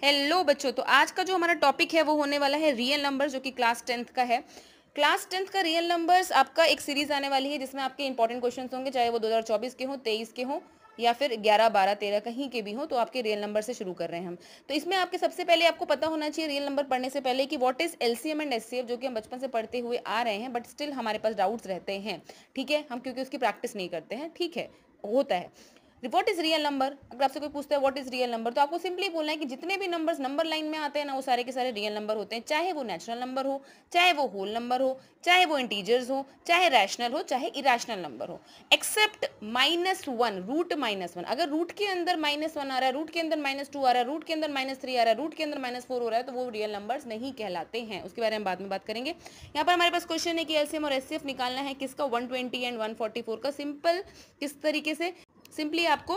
Hello बच्चों, तो आज का जो हमारा टॉपिक है वो होने वाला है रियल नंबर, जो कि क्लास 10th का है। क्लास 10th का रियल नंबर्स आपका एक सीरीज आने वाली है जिसमें आपके इंपॉर्टेंट क्वेश्चंस होंगे, चाहे वो 2024 के हों, 23 के हों या फिर 11, 12, 13 कहीं के भी हों। तो आपके रियल नंबर से शुरू कर रहे हैं हम। तो इसमें आपके सबसे पहले आपको पता होना चाहिए रियल नंबर पढ़ने से पहले कि what is LCM and HCF, जो कि हम बचपन से पढ़ते हुए आ रहे हैं, बट स्टिल हमारे पास डाउट्स रहते हैं। ठीक है, हम क्योंकि उसकी प्रैक्टिस नहीं करते हैं। ठीक है, होता है। व्हाट इज रियल नंबर, अगर आपसे कोई पूछता है व्हाट इज रियल नंबर, तो आपको सिंपली बोलना है कि जितने भी नंबर्स नंबर लाइन में आते हैं ना, वो सारे के सारे रियल नंबर होते हैं। चाहे वो नेचुरल नंबर हो, चाहे वो होल नंबर हो, चाहे वो इंटीजर्स हो, चाहे रैशनल हो, चाहे इरेशनल नंबर हो, एक्सेप्ट -1, रूट -1। अगर रूट के अंदर -1 आ रहा है, रूट के अंदर -2 आ रहा है, रूट के अंदर -3 आ रहा है, रूट के अंदर -4 हो रहा है, तो वो रियल नंबर्स नहीं कहलाते हैं। उसके बारे में बाद में बात करेंगे। यहाँ पर हमारे पास क्वेश्चन है कि एलसीएम और एचसीएफ निकालना है किसका, 120 एंड 144 का। सिंपल किस तरीके से, सिंपली आपको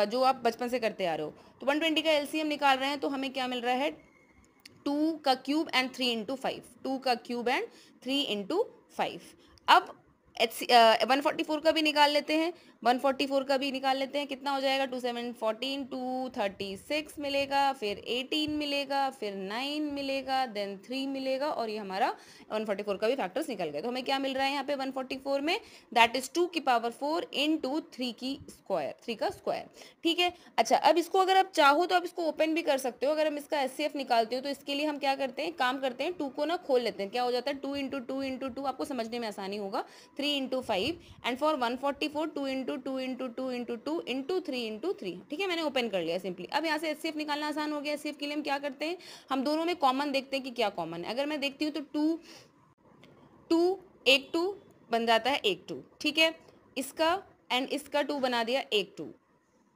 जो आप बचपन से करते आ रहे हो, तो 120 का एलसीएम निकाल रहे हैं तो हमें क्या मिल रहा है, 2 का क्यूब एंड 3 × 5, 2 का क्यूब एंड 3 × 5। अब 144 का भी निकाल लेते हैं, 144 का भी निकाल लेते हैं। कितना हो जाएगा, 2 7 14, 236 मिलेगा, फिर 18 मिलेगा, फिर 9 मिलेगा, देन 3 मिलेगा, और ये हमारा 144 का भी फैक्टर्स निकल गए। तो हमें क्या मिल रहा है यहाँ पे 144 में, दैट इज 2 की पावर 4 इंटू 3 की स्क्वायर, 3 का स्क्वायर। ठीक है। अच्छा, अब इसको अगर आप चाहो तो आप इसको ओपन भी कर सकते हो। अगर हम इसका एचसीएफ निकालते हो तो इसके लिए हम क्या करते हैं, काम करते हैं, 2 को ना खोल लेते हैं। क्या हो जाता है, 2 × 2 × 2, आपको समझने में आसानी होगा, 3 × 5, एंड फॉर 144 2 × 2 × 2 × 2 × 3 × 3। ठीक है, मैंने ओपन कर लिया सिंपली। अब यहाँ से एचसीएफ निकालना आसान हो गया। एचसीएफ के लिए हम क्या करते हैं, हम दोनों में कॉमन देखते हैं कि क्या कॉमन है। अगर मैं देखती हूँ तो 2 एक 2 बन जाता है, एक 2। ठीक है, इसका एंड इसका 2 बना दिया, एक 2,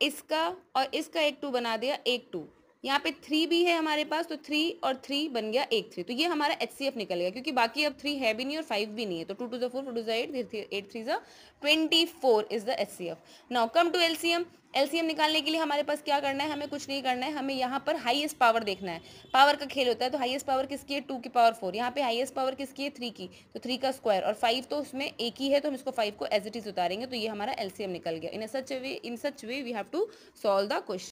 इसका और इसका एक 2 बना दिया, एक 2। यहाँ पे 3 भी है हमारे पास, तो 3 और 3 बन गया, एक 3। तो ये हमारा एचसीएफ निकल गया, क्योंकि बाकी अब 3 है भी नहीं और 5 भी नहीं है। तो 2 to the 4, 4 to the 8, 8 3 24 is the HCF. Now come to LCM. LCM निकालने के लिए हमारे पास क्या करना है, हमें कुछ नहीं करना है, हमें यहाँ पर हाईएस्ट पावर देखना है। पावर का खेल होता है, तो हाईएस्ट पावर किसकी है, 2 की पावर 4। यहाँ पे हाईएस्ट पावर किसकी है, 3 की, तो 3 का स्क्वायर, और 5 तो उसमें एक ही है, तो हम इसको 5 को एज इट इज उतारेंगे, तो ये हमारा एलसीएम निकल गया। In such way we have to solve the question.